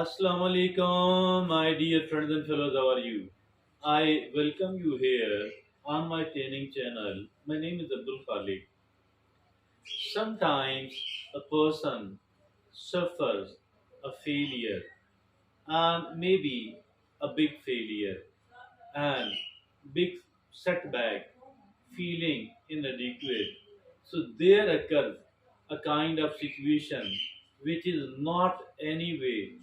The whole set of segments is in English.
Assalamu alaikum, my dear friends and fellows. How are you? I welcome you here on my training channel. My name is Abdul Khalik. Sometimes a person suffers a failure and maybe a big failure and big setback, feeling inadequate. So there occurs a kind of situation which is not anyway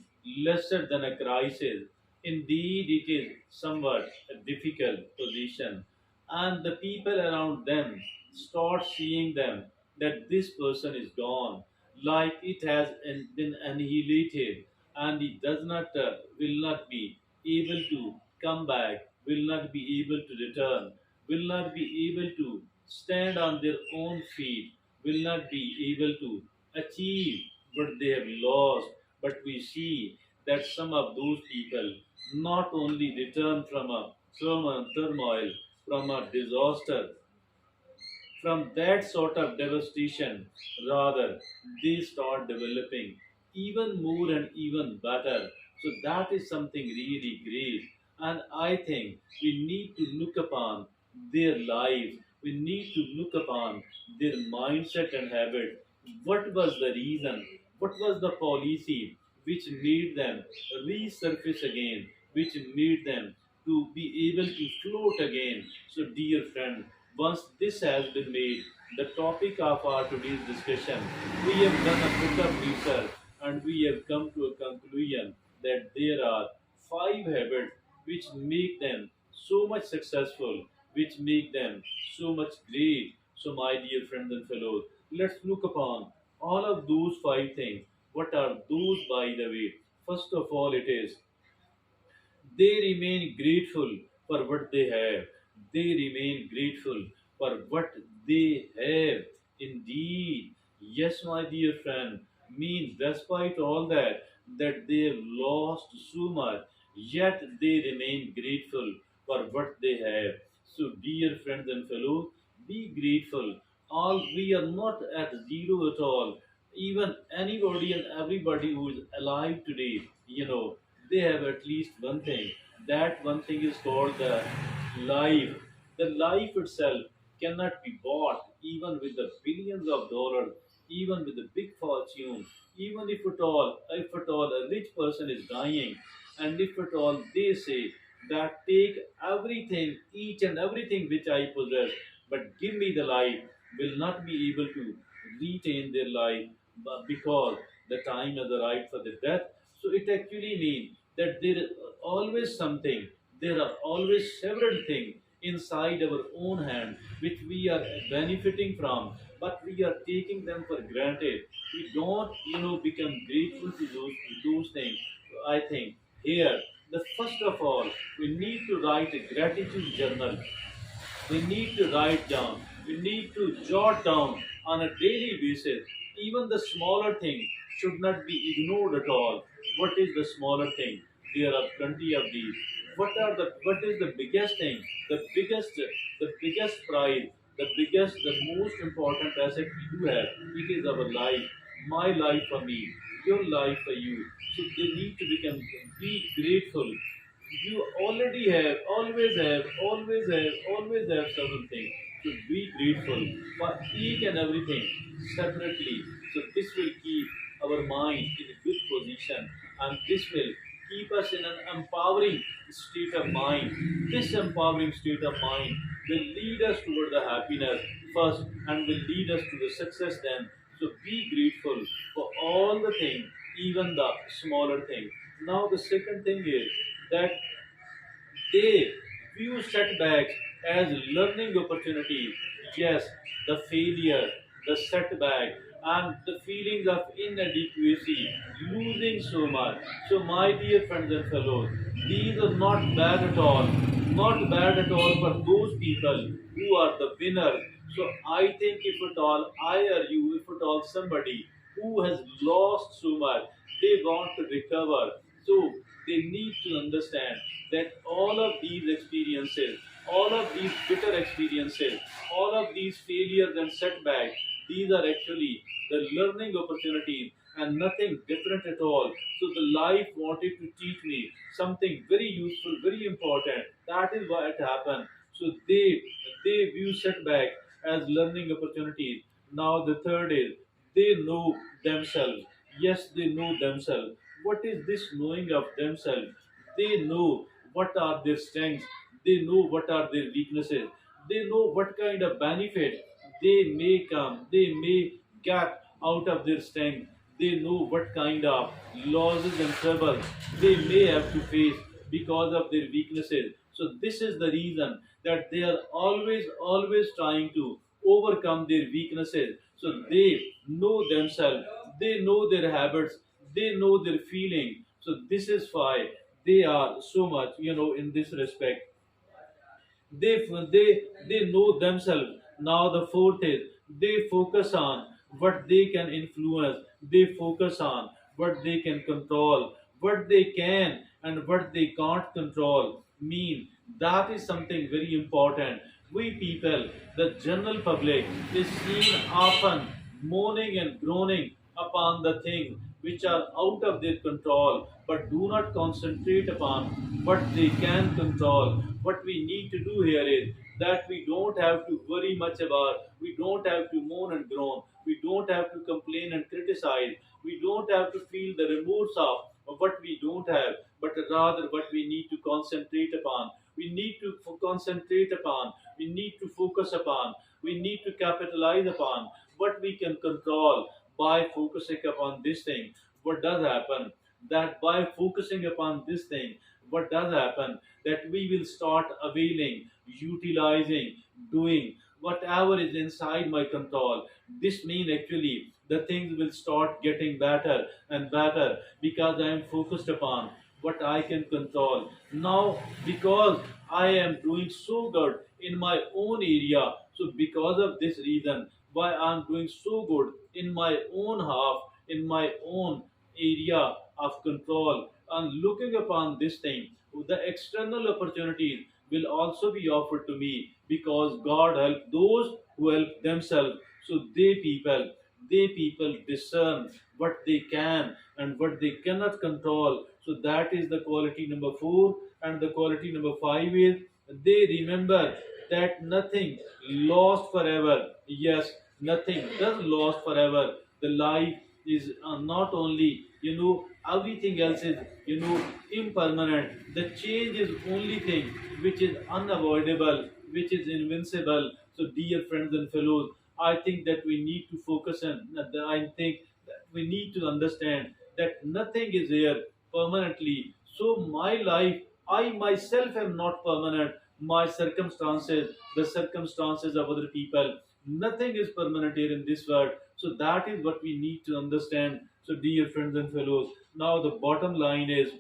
lesser than a crisis. Indeed, it is somewhat a difficult position, and the people around them start seeing them that this person is gone, like it has been annihilated, and it does not will not be able to come back, will not be able to return, will not be able to stand on their own feet, will not be able to achieve what they have lost. But we see that some of those people not only return from a turmoil, from a disaster, from that sort of devastation, rather, they start developing even more and even better. So that is something really great. And I think we need to look upon their lives, we need to look upon their mindset and habit. What was the reason? What was the policy which made them resurface again, which made them to be able to float again? So, dear friend, once this has been made the topic of our today's discussion, we have done a bit of research and we have come to a conclusion that there are five habits which make them so much successful, which make them so much great. So, my dear friends and fellows, let's look upon all of those five things. What are those, by the way? First of all, it is they remain grateful for what they have. They remain grateful for what they have. Indeed, yes, my dear friend, means despite all that they have lost so much, yet they remain grateful for what they have. So, dear friends and fellows, be grateful. All we are not at zero at all. Even anybody and everybody who is alive today, they have at least one thing. That one thing is called the life. The life itself cannot be bought even with the billions of dollars, even with the big fortune, even if at all a rich person is dying, and if at all they say that take everything, each and everything which I possess, but give me the life, will not be able to retain their life but because the time has arrived for the death. So it actually means that there is always something, there are always several things inside our own hand which we are benefiting from, but we are taking them for granted. We don't, become grateful to those things. I think here, the first of all, we need to write a gratitude journal. We need to write down, we need to jot down on a daily basis. Even the smaller thing should not be ignored at all. What is the smaller thing? There are plenty of these. What is the biggest thing? The biggest prize, the most important asset we do have. It is our life. My life for me, your life for you. So they need to be grateful. You already have, always have several things. So be grateful for each and everything separately. So this will keep our mind in a good position, and this will keep us in an empowering state of mind. This empowering state of mind will lead us toward the happiness first and will lead us to the success then. So be grateful for all the things, even the smaller things. Now the second thing is that they view setbacks as learning opportunities. Yes, the failure, the setback, and the feelings of inadequacy, losing so much. So, my dear friends and fellows, these are not bad at all. Not bad at all for those people who are the winners. So, I think if at all I or you, if at all somebody who has lost so much, they want to recover. So, they need to understand that all of these experiences, all of these bitter experiences, all of these failures and setbacks, these are actually the learning opportunities, and nothing different at all. So the life wanted to teach me something very useful, very important. That is why it happened. So they view setback as learning opportunities. Now the third is they know themselves. Yes, they know themselves. What is this knowing of themselves? They know what are their strengths. They know what are their weaknesses. They know what kind of benefit they may come. They may get out of their strength. They know what kind of losses and troubles they may have to face because of their weaknesses. So this is the reason that they are always trying to overcome their weaknesses. So they know themselves, they know their habits, they know their feeling. So this is why they are so much, in this respect they know themselves. Now the fourth is they focus on what they can influence, they focus on what they can control, what they can and what they can't control. Mean that is something very important. We people, the general public, is seen often moaning and groaning upon the things which are out of their control, but do not concentrate upon what they can control. What we need to do here is that we don't have to worry much about, we don't have to moan and groan, we don't have to complain and criticize, we don't have to feel the remorse of what we don't have, but rather what we need to concentrate upon. We need to concentrate upon, we need to focus upon, we need to capitalize upon what we can control by focusing upon this thing. What does happen? That by focusing upon this thing, what does happen? That we will start availing, utilizing, doing whatever is inside my control. This means actually the things will start getting better and better because I am focused upon what I can control. Now, because I am doing so good in my own area, so because of this reason, why I am doing so good in my own half, in my own area of control, and looking upon this thing, the external opportunities will also be offered to me because God help those who help themselves. So they people discern what they can and what they cannot control. So that is the quality number four. And the quality number five is they remember that nothing lost forever. Yes, nothing does lost forever. The life is not only, everything else is, impermanent. The change is only thing which is unavoidable, which is invincible. So, dear friends and fellows, I think that we need to focus on, I think that we need to understand that nothing is here permanently. So, my life, I myself am not permanent. My circumstances, the circumstances of other people, nothing is permanent here in this world. So, that is what we need to understand. So, dear friends and fellows, now the bottom line is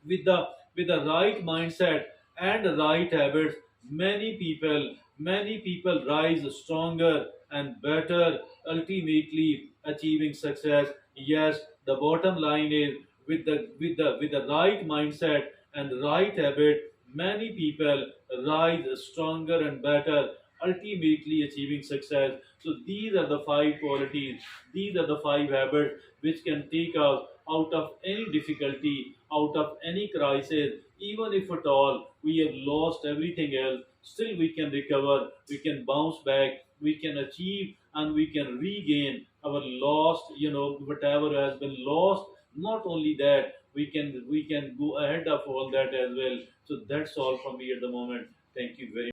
with the right mindset and the right habits, many people rise stronger and better, ultimately achieving success. Yes, the bottom line is with the right mindset and right habit, many people rise stronger and better, ultimately achieving success. So these are the five qualities, these are the five habits which can take us out of any difficulty, out of any crisis. Even if at all we have lost everything else, still we can recover, we can bounce back, we can achieve, and we can regain our lost, whatever has been lost. Not only that, we can go ahead of all that as well. So that's all from me at the moment. Thank you very